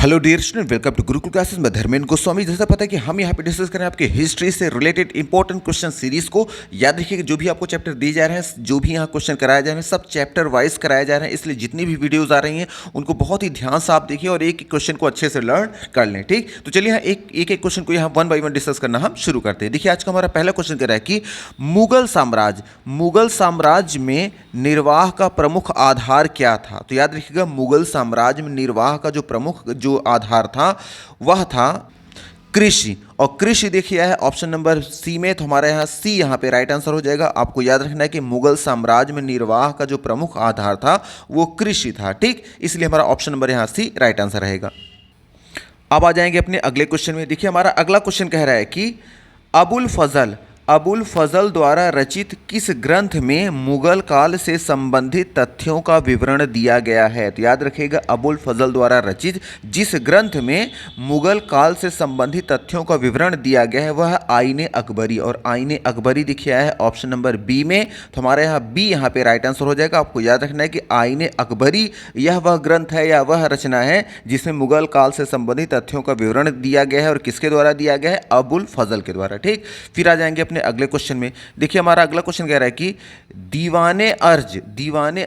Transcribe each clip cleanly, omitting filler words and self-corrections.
Hello dear student, welcome to Gurukul classes में धर्मेंद्र गोस्वामी। जैसा पता है कि हम यहाँ पे डिस्कस करें आपके हिस्ट्री से रिलेटेड इंपॉर्टेंट क्वेश्चन सीरीज को। याद रखिए कि जो भी आपको चैप्टर दिए जा रहे हैं, जो भी यहाँ क्वेश्चन कराए जा रहे हैं, सब चैप्टर वाइज कराए जा रहे हैं। इसलिए जितनी भी वीडियोज आ रही हैं उनको बहुत ही ध्यान से आप देखिए और एक एक क्वेश्चन को अच्छे से लर्न कर लें। ठीक, तो चलिए यहाँ एक एक क्वेश्चन को यहाँ वन बाई वन डिस्कस करना हम शुरू करते हैं। देखिए आज का हमारा पहला क्वेश्चन कह रहा है कि मुगल साम्राज्य में निर्वाह का प्रमुख आधार क्या था। तो याद रखिएगा, मुगल साम्राज्य में निर्वाह का जो प्रमुख जो आधार था वह था कृषि। और कृषि देखिए है ऑप्शन नंबर सी में, तो हमारे यहाँ सी यहाँ पे राइट आंसर हो जाएगा। आपको याद रखना है कि मुगल साम्राज्य में निर्वाह का जो प्रमुख आधार था वो कृषि था। ठीक, इसलिए हमारा ऑप्शन नंबर यहाँ सी राइट आंसर रहेगा। अब आ जाएंगे अपने अगले क्वेश्चन में। देखिए हमारा अगला क्वेश्चन कह रहा है कि अबुल फजल द्वारा रचित किस ग्रंथ में मुगल काल से संबंधित तथ्यों का विवरण दिया गया है। तो याद रखिएगा, अबुल फजल द्वारा रचित जिस ग्रंथ में मुगल काल से संबंधित तथ्यों का विवरण दिया गया है वह आईने अकबरी। और आईने अकबरी दिखा है ऑप्शन नंबर बी में, तो हमारे यहाँ बी यहाँ पे राइट आंसर हो जाएगा। आपको याद रखना है कि आईने अकबरी यह वह ग्रंथ है या वह रचना है जिसमें मुगल काल से संबंधित तथ्यों का विवरण दिया गया है। और किसके द्वारा दिया गया है? अबुल फजल के द्वारा। ठीक, फिर आ जाएंगे अगले क्वेश्चन में। देखिए हमारा अगला क्वेश्चन कह रहा है कि दीवाने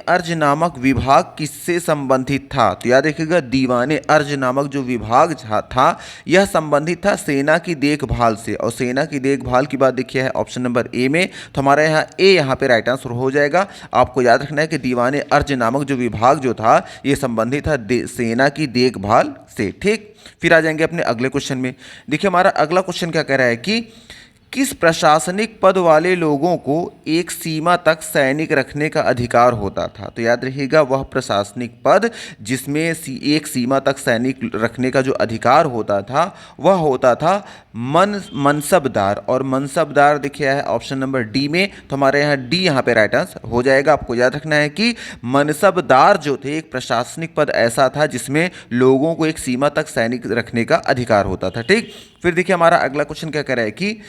अर्ज नामक विभाग किससे संबंधित था। तो याद रखिएगा, दीवाने अर्ज नामक जो विभाग था यह संबंधित था सेना की देखभाल से। और सेना की देखभाल की बात देखिए है ऑप्शन नंबर ए में, तो हमारे यहाँ ए यहाँ पे राइट आंसर हो जाएगा। आपको याद रखना है कि दीवाने अर्ज नामक जो विभाग जो था यह संबंधित था सेना की देखभाल से। ठीक, फिर आ जाएंगे अपने अगले क्वेश्चन में। देखिए हमारा अगला क्वेश्चन क्या कह रहा है कि किस प्रशासनिक पद वाले लोगों को एक सीमा तक सैनिक रखने का अधिकार होता था। तो याद रखिएगा, वह प्रशासनिक पद जिसमें एक सीमा तक सैनिक रखने का जो अधिकार होता था वह होता था मनसबदार। और मनसबदार देखिए है ऑप्शन नंबर डी में, तो हमारे यहाँ डी यहाँ पे राइट आंसर हो जाएगा। आपको याद रखना है कि मनसबदार जो थे एक प्रशासनिक पद ऐसा था जिसमें लोगों को एक सीमा तक सैनिक रखने का अधिकार होता था। ठीक, फिर देखिए हमारा अगला क्वेश्चन क्या कह रहा है कि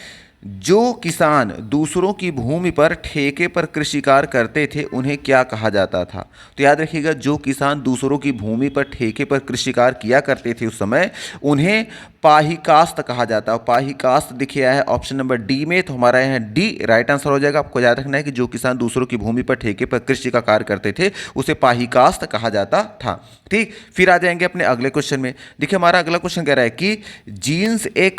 जो किसान दूसरों की भूमि पर ठेके पर कृषि कार्य करते थे उन्हें क्या कहा जाता था। तो याद रखिएगा, जो किसान दूसरों की भूमि पर ठेके पर कृषि कार्य किया करते थे उस समय उन्हें पाहिकास्त कहा जाता है। पाहिकास्त दिखिए है ऑप्शन नंबर डी में, तो हमारा यहाँ डी राइट आंसर हो जाएगा। आपको याद रखना है कि जो किसान दूसरों की भूमि पर ठेके पर कृषि का कार्य करते थे उसे पाहिकास्त कहा जाता था। ठीक, फिर आ जाएंगे अपने अगले क्वेश्चन में। देखिए हमारा अगला क्वेश्चन कह रहा है कि जीन्स ए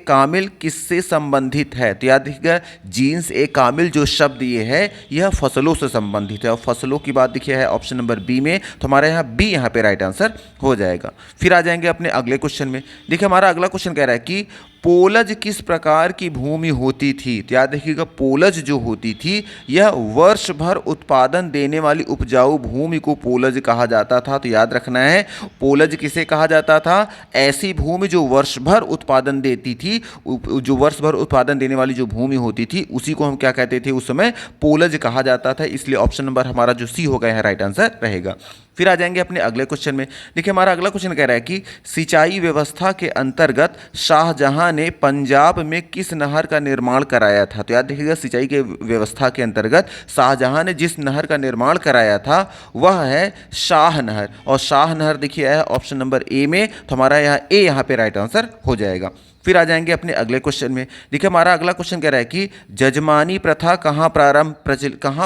कामिल किससे संबंधित है। तो याद रखिएगा, जीन्स ए कामिल जो शब्द ये है यह फसलों से संबंधित है। और फसलों की बात देखिए है ऑप्शन नंबर बी में, तो हमारे यहाँ बी यहाँ पे राइट आंसर हो जाएगा। फिर आ जाएंगे अपने अगले क्वेश्चन में। देखिए हमारा अगला क्वेश्चन कह रहा है कि पोलज किस प्रकार की भूमि होती थी। तो याद रखिएगा, पोलज जो होती थी यह वर्ष भर उत्पादन देने वाली उपजाऊ भूमि को पोलज कहा जाता था। तो याद रखना है, पोलज किसे कहा जाता था? ऐसी भूमि जो वर्ष भर उत्पादन देती थी, जो वर्ष भर उत्पादन देने वाली जो भूमि होती थी उसी को हम क्या कहते थे उस समय? पोलज कहा जाता था। इसलिए ऑप्शन नंबर हमारा जो सी हो गया है राइट आंसर रहेगा। फिर आ जाएंगे अपने अगले क्वेश्चन में। देखिए हमारा अगला क्वेश्चन कह रहा है कि सिंचाई व्यवस्था के अंतर्गत शाहजहां ने पंजाब में किस नहर का निर्माण कराया था। तो याद रखिएगा, सिंचाई के व्यवस्था के अंतर्गत शाहजहां ने जिस नहर का निर्माण कराया था वह है शाह नहर। और शाह नहर देखिए है ऑप्शन नंबर ए में, तो हमारा यहाँ ए यहाँ पे राइट आंसर हो जाएगा। फिर आ जाएंगे अपने अगले क्वेश्चन में। देखिए हमारा अगला क्वेश्चन कह रहा है कि जजमानी प्रथा कहाँ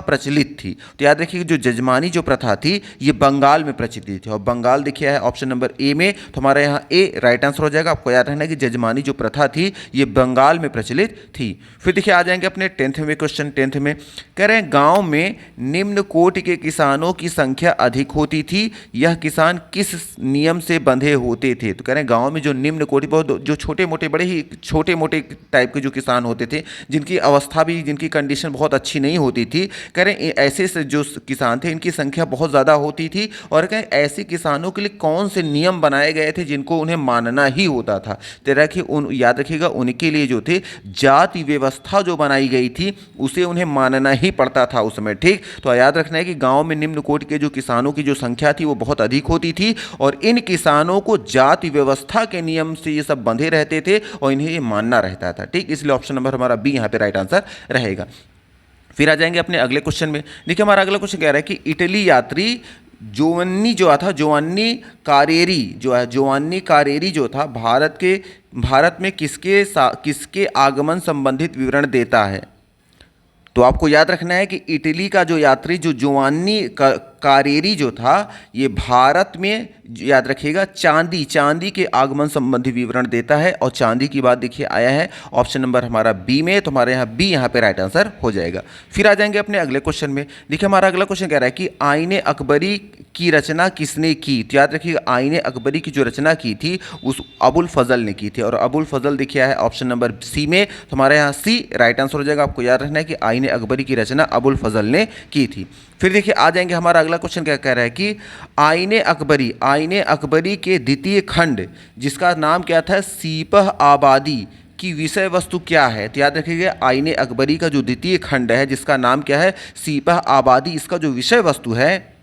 प्रचलित थी। तो याद रखिए, जो जजमानी जो प्रथा थी ये बंगाल में प्रचलित थी। और बंगाल देखिए है ऑप्शन नंबर ए में, तो हमारे यहाँ ए राइट आंसर हो जाएगा। आपको याद रखना है कि जजमानी जो प्रथा थी ये बंगाल में प्रचलित थी। फिर देखिए आ जाएंगे अपने टेंथ में क्वेश्चन। टेंथ में कह रहे हैं गाँव में निम्न कोटि के किसानों की संख्या अधिक होती थी, यह किसान किस नियम से बंधे होते थे। तो कह रहे हैं गाँव में जो निम्न कोटि, बहुत जो बड़े ही छोटे मोटे टाइप के जो किसान होते थे जिनकी अवस्था भी, जिनकी कंडीशन बहुत अच्छी नहीं होती थी, कह रहे हैं ऐसे जो किसान थे इनकी संख्या बहुत ज़्यादा होती थी। और कहें ऐसे किसानों के लिए कौन से नियम बनाए गए थे जिनको उन्हें मानना ही होता था। तेरा कि याद रखिएगा, उनके लिए जो थे जाति व्यवस्था जो बनाई गई थी उसे उन्हें मानना ही पड़ता था उस समय। ठीक, तो याद रखना है कि गाँव में निम्न कोटि के जो किसानों की जो संख्या थी वो बहुत अधिक होती थी और इन किसानों को जाति व्यवस्था के नियम से ये सब बंधे रहते थे और इन्हें ये मानना रहता था। ठीक, इसलिए ऑप्शन नंबर हमारा बी यहाँ पे राइट आंसर रहेगा। फिर आ जाएंगे अपने अगले क्वेश्चन में। देखिए हमारा अगला क्वेश्चन कह रहा है कि इटली यात्री जोवन्नी जो था, जोवन्नी कारेरी जो है, जोवन्नी कारेरी जो था भारत में किसके आगमन संबंधित विवरण देता है। तो आपको याद रखना है कि इटली का जो यात्री जो जोवान्नी कारेरी जो था, ये भारत में, याद रखिएगा, चांदी के आगमन संबंधी विवरण देता है। और चांदी की बात देखिए आया है ऑप्शन नंबर हमारा बी में, तो हमारे यहाँ बी यहाँ पे राइट आंसर हो जाएगा। फिर आ जाएंगे अपने अगले क्वेश्चन में। देखिए हमारा अगला क्वेश्चन कह रहा है कि आईने अकबरी की रचना किसने की। तो याद रखिएगा, आईने अकबरी की जो रचना की थी उस अबुल फजल ने की थी, और अबुल फजल देखिए है ऑप्शन नंबर सी में, तो हमारे यहाँ सी राइट आंसर हो जाएगा। आपको याद रखना है कि आईने अकबरी की रचना अबुल फजल ने की थी। फिर देखिए आ जाएंगे, हमारा अगला क्वेश्चन क्या कह रहा है कि आईने अकबरी के द्वितीय खंड जिसका नाम क्या था, सीपह आबादी, की विषय वस्तु क्या है। तो याद रखिएगा, आईने अकबरी का जो द्वितीय खंड है जिसका नाम क्या है, सीपह आबादी, इसका जो विषय वस्तु है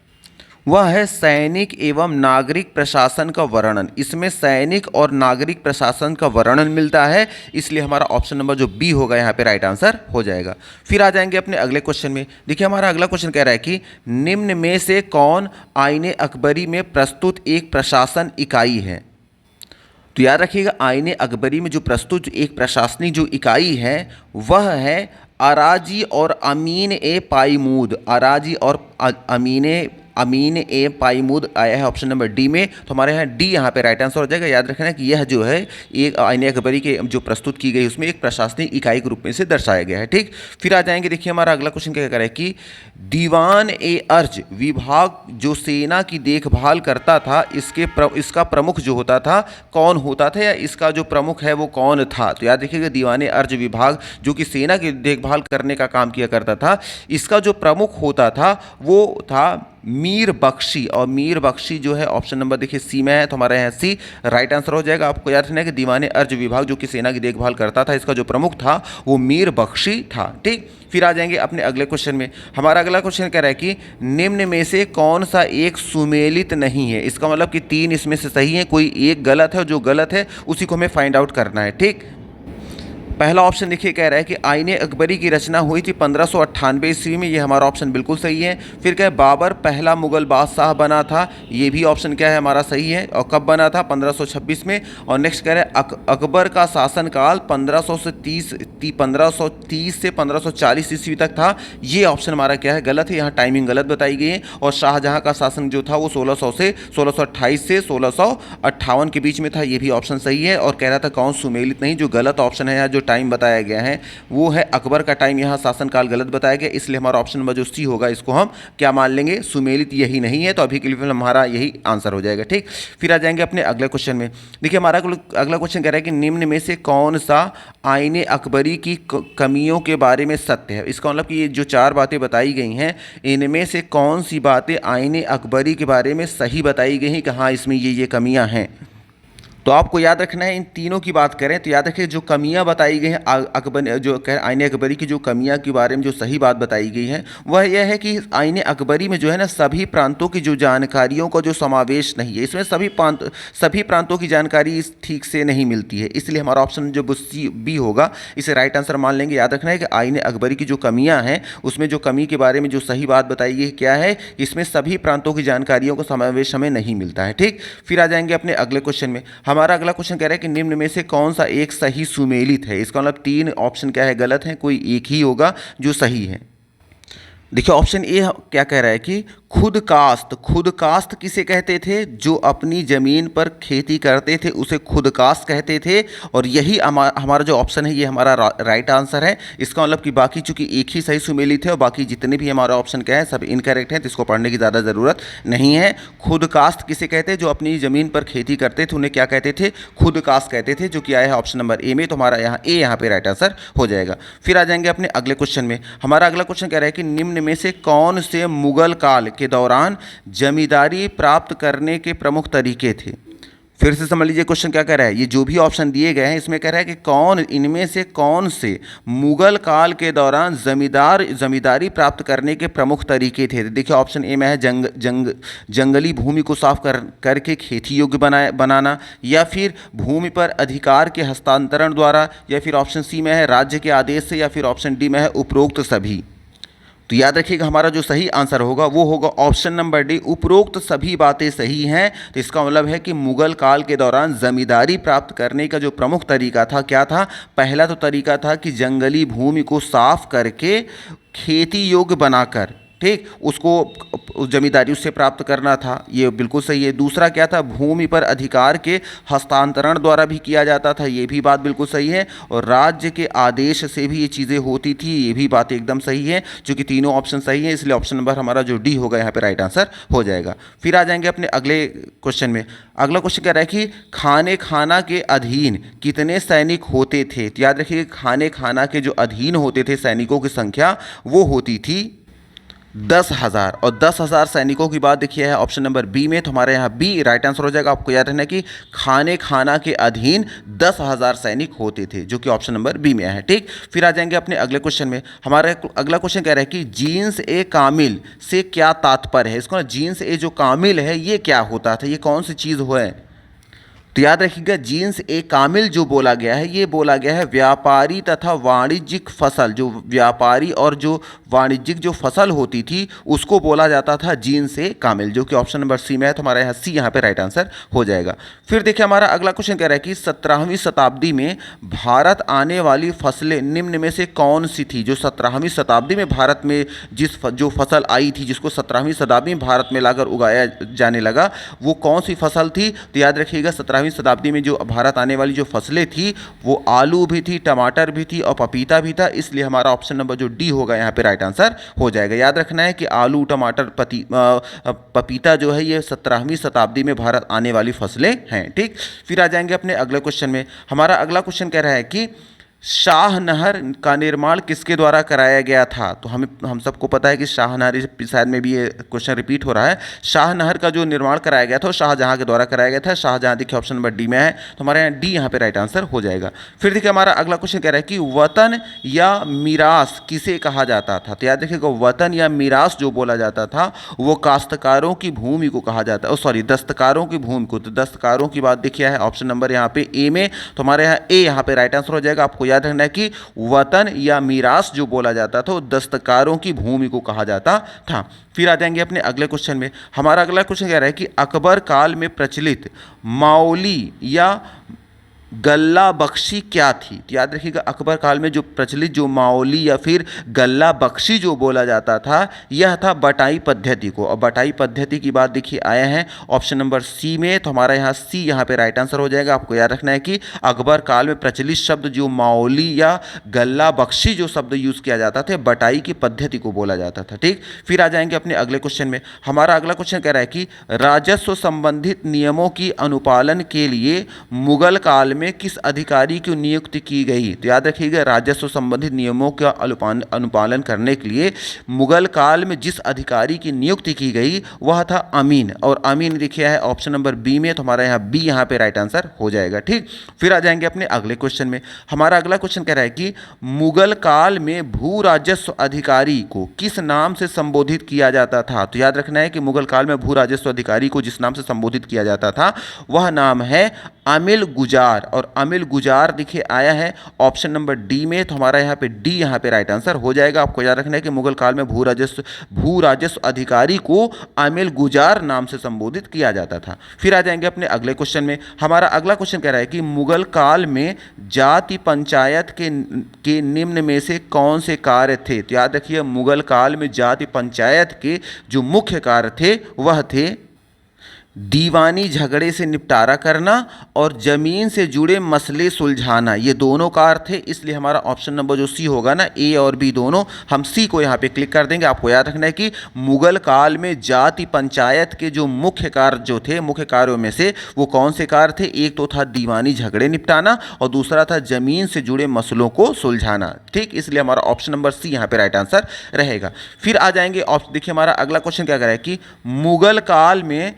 वह है सैनिक एवं नागरिक प्रशासन का वर्णन। इसमें सैनिक और नागरिक प्रशासन का वर्णन मिलता है, इसलिए हमारा ऑप्शन नंबर जो बी होगा यहाँ पे राइट आंसर हो जाएगा। फिर आ जाएंगे अपने अगले क्वेश्चन में। देखिए हमारा अगला क्वेश्चन कह रहा है कि निम्न में से कौन आईने अकबरी में प्रस्तुत एक प्रशासन इकाई है। तो याद रखिएगा, आईने अकबरी में जो प्रस्तुत एक प्रशासनिक जो इकाई है वह है अराजी और अमीन ए पाईमूद। अराजी और अमीन ए पाईमूद आया है ऑप्शन नंबर डी में, तो हमारे यहाँ डी यहाँ पे राइट आंसर हो जाएगा। याद रखना कि यह जो है एक आईने अकबरी के जो प्रस्तुत की गई उसमें एक प्रशासनिक इकाई के रूप में से दर्शाया गया है। ठीक, फिर आ जाएंगे, देखिए हमारा अगला क्वेश्चन क्या कह रहा है कि दीवान ए अर्ज विभाग जो सेना की देखभाल करता था, इसका प्रमुख जो होता था कौन होता था, या इसका जो प्रमुख है वो कौन था। तो याद रखिएगा, दीवान ए अर्ज विभाग जो कि सेना की देखभाल करने का काम किया करता था, इसका जो प्रमुख होता था वो था मीर बख्शी। और मीर बख्शी जो है ऑप्शन नंबर देखिए सी में है, तो हमारे यहाँ सी राइट आंसर हो जाएगा। आपको याद रखना है कि दीवाने अर्ज विभाग जो कि सेना की देखभाल करता था, इसका जो प्रमुख था वो मीर बख्शी था। ठीक, फिर आ जाएंगे अपने अगले क्वेश्चन में। हमारा अगला क्वेश्चन कह रहा है कि निम्न में से कौन सा एक सुमेलित नहीं है। इसका मतलब कि 3 इसमें से सही है, कोई एक गलत है, और जो गलत है उसी को हमें फाइंड आउट करना है। ठीक, पहला ऑप्शन देखिए कह रहा है कि आईने अकबरी की रचना हुई थी 1598 ईस्वी में, ये हमारा ऑप्शन बिल्कुल सही है। फिर क्या है, बाबर पहला मुगल बादशाह बना था, ये भी ऑप्शन क्या है हमारा सही है, और कब बना था 1526 में। और नेक्स्ट कह रहा है अकबर का शासनकाल 1530 से 1540 ईस्वी तक था, ये ऑप्शन हमारा क्या है गलत है, यहाँ टाइमिंग गलत बताई गई है। और शाहजहाँ का शासन जो था वो 1628 से 1658 के बीच में था, ये भी ऑप्शन सही है। और कह रहा था कौन सुमेलित नहीं, जो गलत ऑप्शन है यहाँ जो टाइम बताया गया है वो है अकबर का टाइम, यहाँ शासनकाल गलत बताया गया, इसलिए हमारा ऑप्शन नंबर जो सी होगा इसको हम क्या मान लेंगे, सुमेलित यही नहीं है। तो अभी के लिए हमारा यही आंसर हो जाएगा। ठीक, फिर आ जाएंगे अपने अगले क्वेश्चन में। देखिए हमारा अगला क्वेश्चन कह रहा है कि निम्न में से कौन सा आईने अकबरी की कमियों के बारे में सत्य है। इसका मतलब कि ये जो 4 बातें बताई गई हैं इनमें से कौन सी बातें आईने अकबरी के बारे में सही बताई गई हैं कि हाँ इसमें ये कमियां हैं। तो आपको याद रखना है, इन तीनों की बात करें तो याद रखिए जो कमियां बताई गई हैं अकबर जो आईने अकबरी की जो कमियां के बारे में जो सही बात बताई गई है वह यह है कि आईने अकबरी में जो है ना सभी प्रांतों की जो जानकारियों का जो समावेश नहीं है, इसमें सभी प्रांतों की जानकारी ठीक से नहीं मिलती है, इसलिए हमारा ऑप्शन जो सी बी होगा इसे राइट आंसर मान लेंगे। याद रखना है कि आईने अकबरी की जो कमियाँ हैं उसमें जो कमी के बारे में जो सही बात बताई गई क्या है, इसमें सभी प्रांतों की जानकारियों का समावेश हमें नहीं मिलता है। ठीक, फिर आ जाएंगे अपने अगले क्वेश्चन में। हमारा अगला क्वेश्चन कह रहा है कि निम्न में से कौन सा एक सही सुमेलित है। इसका मतलब 3 ऑप्शन क्या है गलत है, कोई एक ही होगा जो सही है। देखिए ऑप्शन ए क्या कह रहा है कि खुद कास्त किसे कहते थे, जो अपनी ज़मीन पर खेती करते थे उसे खुद कास्त कहते थे, और यही हमारा जो ऑप्शन है ये हमारा राइट आंसर है। इसका मतलब कि बाकी चूंकि एक ही सही सुमेलित है और बाकी जितने भी हमारा ऑप्शन क्या है सब इनकरेक्ट हैं, तो इसको पढ़ने की ज़्यादा ज़रूरत नहीं है। खुद कास्त किसे कहते हैं, जो अपनी ज़मीन पर खेती करते थे उन्हें क्या कहते थे, खुद कास्त कहते थे, जो कि आया है ऑप्शन नंबर ए में, तो हमारा यहाँ पे राइट आंसर हो जाएगा। फिर आ जाएंगे अपने अगले क्वेश्चन में। हमारा अगला क्वेश्चन कह रहा है कि निम्न में से कौन से मुगल काल के दौरान जमींदारी प्राप्त करने के प्रमुख तरीके थे। फिर से समझ लीजिए क्वेश्चन क्या कह रहा है, ये जो भी ऑप्शन दिए गए हैं इसमें कह रहा है कि इनमें से कौन से मुगल काल के दौरान जमींदारी प्राप्त करने के प्रमुख तरीके थे। देखिए ऑप्शन ए में है जंगली भूमि को साफ करके खेती योग्य बनाना, या फिर भूमि पर अधिकार के हस्तांतरण द्वारा, या फिर ऑप्शन सी में है राज्य के आदेश से, या फिर ऑप्शन डी में है उपरोक्त सभी। तो याद रखिएगा हमारा जो सही आंसर होगा वो होगा ऑप्शन नंबर डी, उपरोक्त सभी बातें सही हैं। तो इसका मतलब है कि मुगल काल के दौरान जमींदारी प्राप्त करने का जो प्रमुख तरीका था क्या था? पहला तो तरीका था कि जंगली भूमि को साफ करके खेती योग्य बनाकर, ठीक, उसको जमींदारी उससे प्राप्त करना था, ये बिल्कुल सही है। दूसरा क्या था? भूमि पर अधिकार के हस्तांतरण द्वारा भी किया जाता था, ये भी बात बिल्कुल सही है। और राज्य के आदेश से भी ये चीज़ें होती थी, ये भी बात एकदम सही है। चूँकि तीनों ऑप्शन सही है इसलिए ऑप्शन नंबर हमारा जो डी होगा यहाँ पे राइट आंसर हो जाएगा। फिर आ जाएंगे अपने अगले क्वेश्चन में। अगला क्वेश्चन कह रहा है कि खाने खाना के अधीन कितने सैनिक होते थे? तो याद रखिए खाने खाना के जो अधीन होते थे सैनिकों की संख्या वो होती थी 10,000। और 10,000 सैनिकों की बात देखिए है ऑप्शन नंबर बी में, तो हमारे यहाँ बी राइट आंसर हो जाएगा। आपको याद रखना है कि खाने खाना के अधीन 10,000 सैनिक होते थे, जो कि ऑप्शन नंबर बी में है, ठीक। फिर आ जाएंगे अपने अगले क्वेश्चन में। हमारा अगला क्वेश्चन कह रहा है कि जीन्स ए कामिल से क्या तात्पर्य है? इसको ना जीन्स ए जो कामिल है ये क्या होता था, ये कौन सी चीज़ है? तो याद रखिएगा जीन्स ए कामिल जो बोला गया है ये बोला गया है व्यापारी तथा वाणिज्यिक फसल, जो व्यापारी और जो वाणिज्यिक जो फसल होती थी उसको बोला जाता था जीन्स ए कामिल, जो कि ऑप्शन नंबर सी में है। तो हमारा यहाँ सी यहाँ पे राइट आंसर हो जाएगा। फिर देखिए हमारा अगला क्वेश्चन कह रहा है कि 17वीं शताब्दी में भारत आने वाली फसलें निम्न में से कौन सी थी? जो 17वीं शताब्दी में भारत में जो फसल आई थी, जिसको 17वीं शताब्दी में भारत में लाकर उगाया जाने लगा, वो कौन सी फसल थी? तो याद रखिएगा 17वीं शताब्दी में जो भारत आने वाली जो फसलें थी वो आलू भी थी, टमाटर भी थी और पपीता भी था, इसलिए हमारा ऑप्शन नंबर जो डी होगा यहाँ पे राइट आंसर हो जाएगा। याद रखना है कि आलू, टमाटर, पपीता जो है ये 17वीं शताब्दी में भारत आने वाली फसलें हैं, ठीक। फिर आ जाएंगे अपने अगले क्वेश्चन में। हमारा अगला क्वेश्चन कह रहा है कि शाह नहर का निर्माण किसके द्वारा कराया गया था? तो हम सबको पता है कि शाह नहर, शायद में भी ये क्वेश्चन रिपीट हो रहा है। शाह नहर का जो निर्माण कराया गया था वो शाहजहां के द्वारा कराया गया था। शाहजहां देखिए ऑप्शन नंबर डी में है, तो हमारे यहाँ डी यहाँ पे राइट आंसर हो जाएगा। फिर देखिए हमारा अगला क्वेश्चन कह रहा है कि वतन या मीरास किसे कहा जाता था? तो याद देखिएगा वतन या मीरास जो बोला जाता था वो काश्तकारों की भूमि को कहा जाता है, सॉरी दस्तकारों की भूमि को। तो दस्तकारों की बात देखिए है ऑप्शन नंबर यहाँ पे ए में, तो हमारे यहाँ ए यहाँ पे राइट आंसर हो जाएगा। आपको याद रखना है कि वतन या मीरास जो बोला जाता था वो दस्तकारों की भूमि को कहा जाता था। फिर आ जाएंगे अपने अगले क्वेश्चन में। हमारा अगला क्वेश्चन कह रहा है कि अकबर काल में प्रचलित माओली या गल्ला बख्शी क्या थी? तो याद रखिएगा अकबर काल में जो प्रचलित जो माओली या फिर गल्ला बख्शी जो बोला जाता था यह था बटाई पद्धति को। और बटाई पद्धति की बात देखिए आया है ऑप्शन नंबर सी में, तो हमारा यहाँ सी यहाँ पे राइट आंसर हो जाएगा। आपको याद रखना है कि अकबर काल में प्रचलित शब्द जो माओली या गल्ला बख्शी जो शब्द यूज़ किया जाता था बटाई की पद्धति को बोला जाता था, ठीक। फिर आ जाएंगे अपने अगले क्वेश्चन में। हमारा अगला क्वेश्चन कह रहा है कि राजस्व संबंधित नियमों की अनुपालन के लिए मुगल काल में किस अधिकारी की नियुक्ति की गई? तो याद रखिएगा राजस्व संबंधित नियमों का अनुपालन करने के लिए मुगल काल में जिस अधिकारी की नियुक्ति की गई वह था अमीन, और अमीन देखिए है ऑप्शन नंबर बी में, तो हमारा यहाँ बी यहाँ पे राइट आंसर हो जाएगा, ठीक। फिर आ जाएंगे अपने अगले क्वेश्चन में। हमारा अगला क्वेश्चन कह रहा है कि मुगल काल में भू राजस्व अधिकारी को किस नाम से संबोधित किया जाता था? तो याद रखना है कि मुगल काल में भू राजस्व अधिकारी को जिस नाम से संबोधित किया जाता था वह नाम है अमिल गुजार, और अमिल गुजार देखिए आया है ऑप्शन नंबर डी में, तो हमारा यहाँ पे डी यहाँ पे राइट आंसर हो जाएगा। आपको याद रखना है कि मुगल काल में भू राजस्व अधिकारी को अमिल गुजार नाम से संबोधित किया जाता था। फिर आ जाएंगे अपने अगले क्वेश्चन में। हमारा अगला क्वेश्चन कह रहा है कि मुगल काल में जाति पंचायत के निम्न में से कौन से कार्य थे? तो याद रखिए मुगल काल में जाति पंचायत के जो मुख्य कार्य थे वह थे दीवानी झगड़े से निपटारा करना और ज़मीन से जुड़े मसले सुलझाना, ये दोनों कार्य थे। इसलिए हमारा ऑप्शन नंबर जो सी होगा ना, ए और बी दोनों, हम सी को यहाँ पे क्लिक कर देंगे। आपको याद रखना है कि मुगल काल में जाति पंचायत के जो मुख्य कार्य जो थे, मुख्य कार्यों में से वो कौन से कार्य थे? एक तो था दीवानी झगड़े निपटाना और दूसरा था ज़मीन से जुड़े मसलों को सुलझाना, ठीक। इसलिए हमारा ऑप्शन नंबर सी यहाँ पे राइट आंसर रहेगा। फिर आ जाएंगे देखिए हमारा अगला क्वेश्चन क्या कह रहा है कि मुगल काल में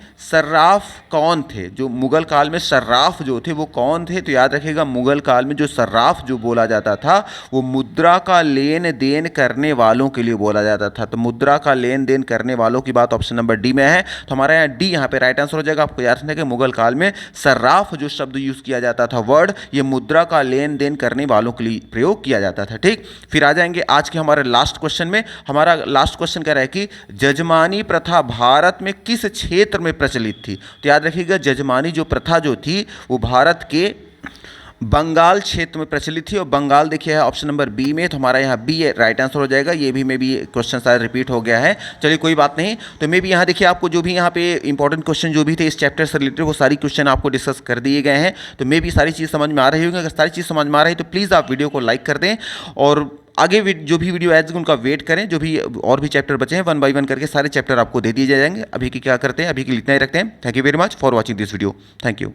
सर्राफ कौन थे? जो मुगल काल में सर्राफ जो थे वो कौन थे? तो याद रखिएगा मुगल काल में जो सर्राफ जो बोला जाता था वो मुद्रा का लेन देन करने वालों के लिए बोला जाता था। तो मुद्रा का लेन देन करने वालों की बात ऑप्शन नंबर डी में है। तो हमारा यहाँ डी यहाँ पे राइट आंसर हो जाएगा। आपको याद रखना है कि मुगल काल में सर्राफ जो शब्द यूज किया जाता था वर्ड, ये मुद्रा का लेन देन करने वालों के लिए प्रयोग किया जाता था। ठीक, फिर आ जाएंगे आज के हमारे लास्ट क्वेश्चन में। हमारा लास्ट क्वेश्चन कह रहा है कि जजमानी प्रथा भारत में किस क्षेत्र में प्रचलित थी? तो याद रखिएगा जजमानी जो प्रथा जो थी वो भारत के बंगाल क्षेत्र में प्रचलित थी। और बंगाल देखिए है ऑप्शन नंबर बी में। तो हमारा यहाँ बी राइट आंसर हो जाएगा। ये भी मे बी क्वेश्चन शायद रिपीट हो गया है, चलिए कोई बात नहीं। तो मे बी यहाँ देखिए आपको जो भी यहाँ पे इंपॉर्टेंट क्वेश्चन जो भी थे इस चैप्टर से रिलेटेड वो सारी क्वेश्चन आपको डिस्कस कर दिए गए हैं। तो मे बी सारी चीज़ समझ में आ रही होगी। अगर सारी चीज़ समझ में आ रही है तो प्लीज़ आप वीडियो को लाइक कर दें और आगे जो भी वीडियो एड्स उनका वेट करें। जो भी और भी चैप्टर बचे हैं 1 बाय 1 करके सारे चैप्टर आपको दे दिए जाएंगे। अभी की क्या करते हैं, अभी के लिए इतना ही रखते हैं। Thank you very much for watching this video. Thank you.